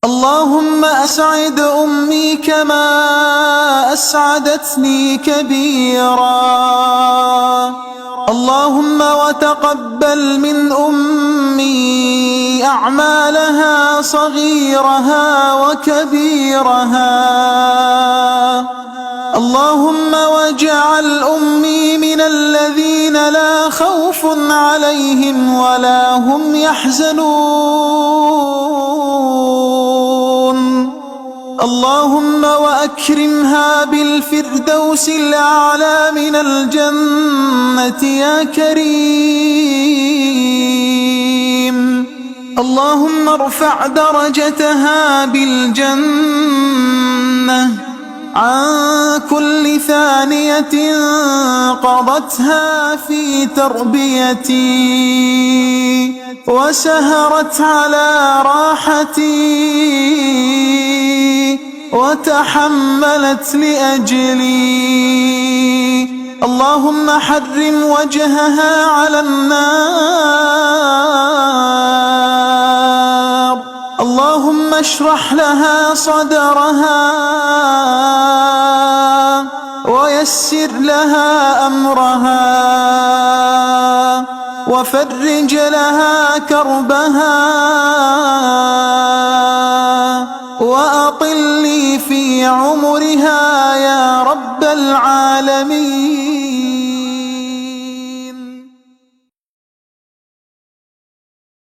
اللهم أسعد أمي كما أسعدتني كبيرا. اللهم وتقبل من أمي أعمالها صغيرها وكبيرها. اللهم واجعل أمي من الذين لا خوف عليهم ولا هم يحزنون. اللهم وأكرمها بالفردوس الأعلى من الجنة يا كريم. اللهم ارفع درجتها بالجنة عن كل ثانية قضتها في تربيتي وسهرت على راحتي وتحملت لأجلي. اللهم حرم وجهها على النار. اللهم اشرح لها صدرها ويسر لها أمرها وفرج لها كربها وأطل لي في عمرها يا رب العالمين.